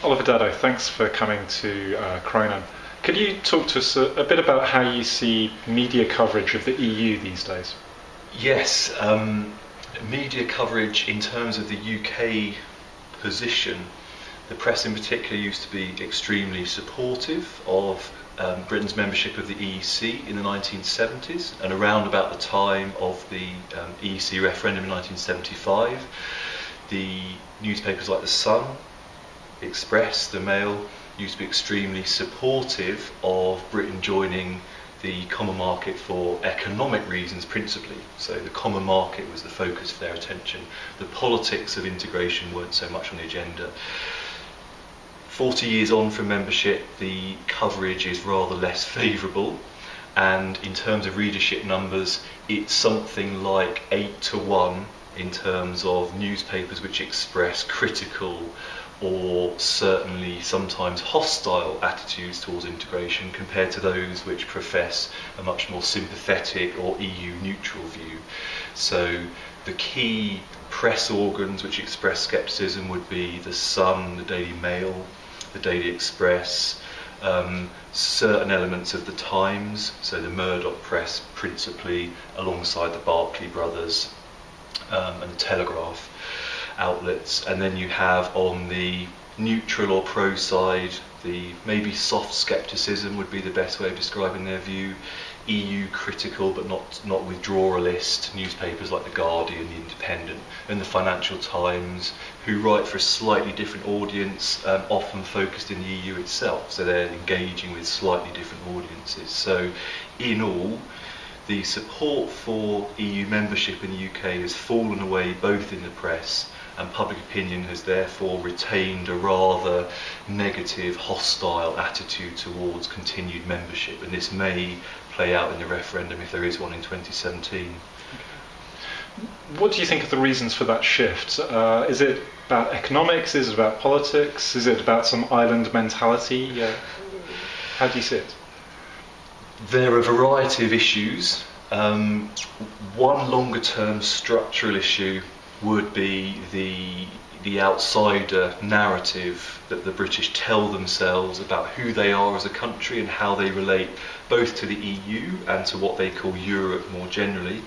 Oliver Daddow, thanks for coming to Cronin. Could you talk to us a bit about how you see media coverage of the EU these days? Yes, media coverage in terms of the UK position, the press in particular used to be extremely supportive of Britain's membership of the EEC in the 1970s, and around about the time of the EEC referendum in 1975, the newspapers like The Sun, Express, the Mail used to be extremely supportive of Britain joining the common market for economic reasons principally. So the common market was the focus of their attention. The politics of integration weren't so much on the agenda. 40 years on from membership, the coverage is rather less favourable, and in terms of readership numbers, it's something like 8-1 in terms of newspapers which express critical or certainly sometimes hostile attitudes towards integration compared to those which profess a much more sympathetic or EU neutral view. So the key press organs which express scepticism would be The Sun, the Daily Mail, the Daily Express, certain elements of the Times, so the Murdoch press principally, alongside the Barclay brothers and the Telegraph outlets. And then you have on the neutral or pro side, the maybe soft scepticism would be the best way of describing their view, EU critical but not withdrawalist newspapers like The Guardian, The Independent and the Financial Times, who write for a slightly different audience, often focused in the EU itself, so they're engaging with slightly different audiences. So in all, the support for EU membership in the UK has fallen away both in the press, and public opinion has therefore retained a rather negative, hostile attitude towards continued membership, and this may play out in the referendum if there is one in 2017. What do you think are the reasons for that shift? Is it about economics? Is it about politics? Is it about some island mentality? How do you see it? There are a variety of issues. One longer term structural issue would be the outsider narrative that the British tell themselves about who they are as a country and how they relate both to the EU and to what they call Europe more generally.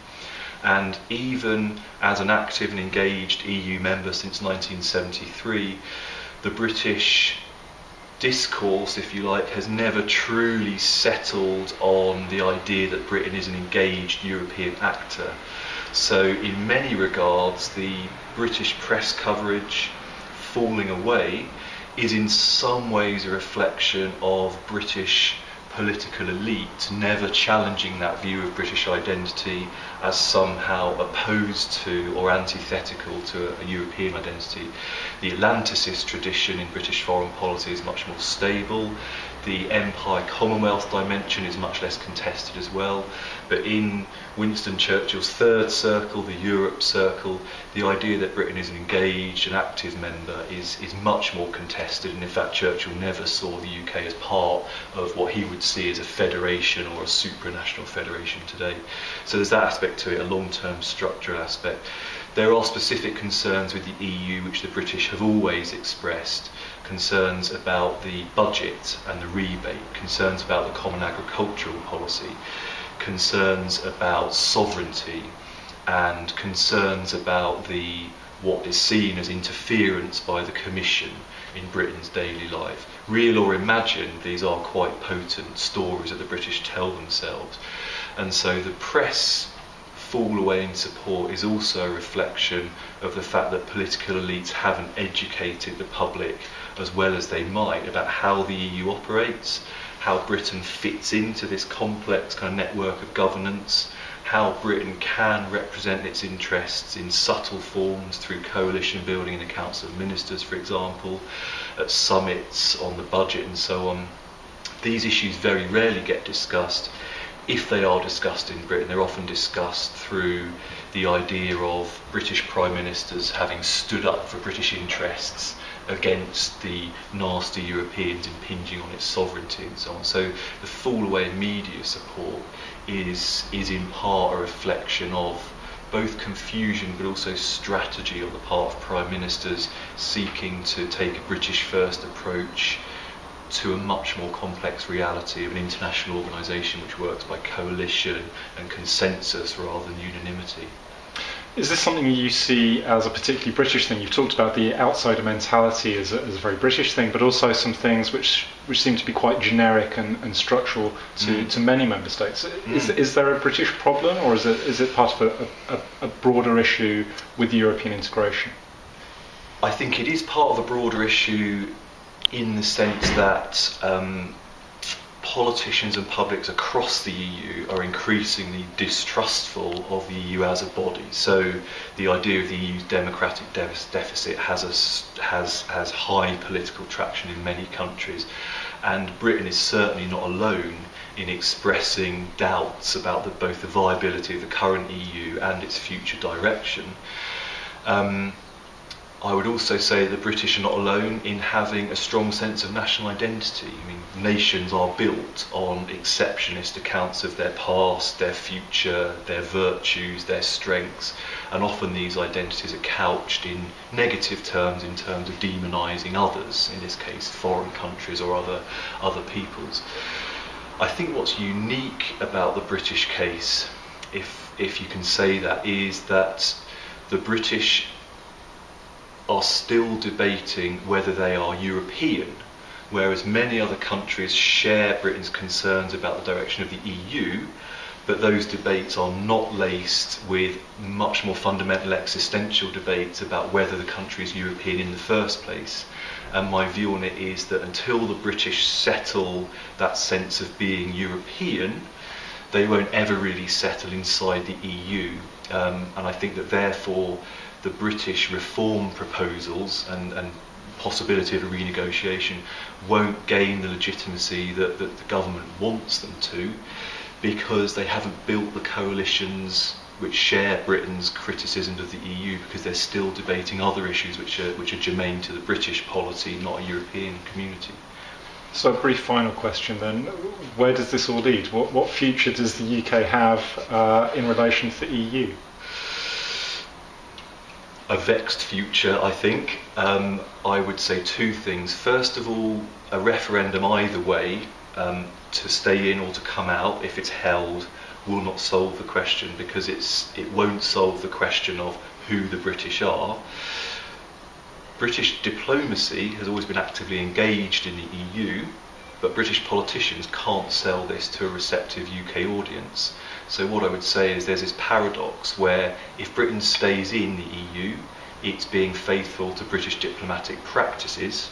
And even as an active and engaged EU member since 1973, the British discourse, if you like, has never truly settled on the idea that Britain is an engaged European actor. So in many regards, the British press coverage falling away is in some ways a reflection of British political elite never challenging that view of British identity as somehow opposed to or antithetical to a European identity. The Atlanticist tradition in British foreign policy is much more stable. The Empire-Commonwealth dimension is much less contested as well. But in Winston Churchill's third circle, the Europe circle, the idea that Britain is an engaged and active member is much more contested, and in fact Churchill never saw the UK as part of what he would see as a federation or a supranational federation today. So there's that aspect to it, a long-term structural aspect. There are specific concerns with the EU which the British have always expressed, concerns about the budget and the rebate, concerns about the common agricultural policy, concerns about sovereignty, and concerns about what is seen as interference by the Commission in Britain's daily life. Real or imagined, these are quite potent stories that the British tell themselves. And so the press fall away in support is also a reflection of the fact that political elites haven't educated the public as well as they might about how the EU operates, how Britain fits into this complex kind of network of governance, how Britain can represent its interests in subtle forms through coalition building in the Council of Ministers, for example, at summits on the budget and so on. These issues very rarely get discussed. If they are discussed in Britain, they're often discussed through the idea of British Prime Ministers having stood up for British interests against the nasty Europeans impinging on its sovereignty and so on. So the fall away in media support is in part a reflection of both confusion but also strategy on the part of Prime Ministers seeking to take a British first approach to a much more complex reality of an international organisation which works by coalition and consensus rather than unanimity. Is this something you see as a particularly British thing? You've talked about the outsider mentality as a very British thing, but also some things which seem to be quite generic and structural to many member states. Is there a British problem, or is it part of a broader issue with European integration? I think it is part of a broader issue in the sense that politicians and publics across the EU are increasingly distrustful of the EU as a body. So the idea of the EU's democratic deficit has high political traction in many countries, and Britain is certainly not alone in expressing doubts about both the viability of the current EU and its future direction. I would also say the British are not alone in having a strong sense of national identity. I mean, nations are built on exceptionist accounts of their past, their future, their virtues, their strengths, and often these identities are couched in negative terms in terms of demonising others, in this case foreign countries or other peoples. I think what's unique about the British case, if you can say that, is that the British are still debating whether they are European, whereas many other countries share Britain's concerns about the direction of the EU, but those debates are not laced with much more fundamental existential debates about whether the country is European in the first place. And my view on it is that until the British settle that sense of being European, they won't ever really settle inside the EU. And I think that therefore the British reform proposals and possibility of a renegotiation won't gain the legitimacy that the government wants them to, because they haven't built the coalitions which share Britain's criticisms of the EU, because they're still debating other issues which are germane to the British polity, not a European community. So a brief final question then. Where does this all lead? What future does the UK have in relation to the EU? A vexed future, I think. I would say two things. First of all, a referendum either way, to stay in or to come out, if it's held, will not solve the question, because it won't solve the question of who the British are. British diplomacy has always been actively engaged in the EU, but British politicians can't sell this to a receptive UK audience. So what I would say is there's this paradox where if Britain stays in the EU, it's being faithful to British diplomatic practices.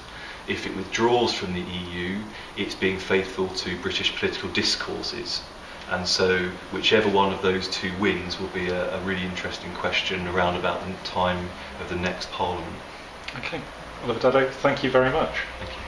If it withdraws from the EU, it's being faithful to British political discourses. And so whichever one of those two wins will be a really interesting question around about the time of the next Parliament. Okay. Oliver Daddow, thank you very much. Thank you.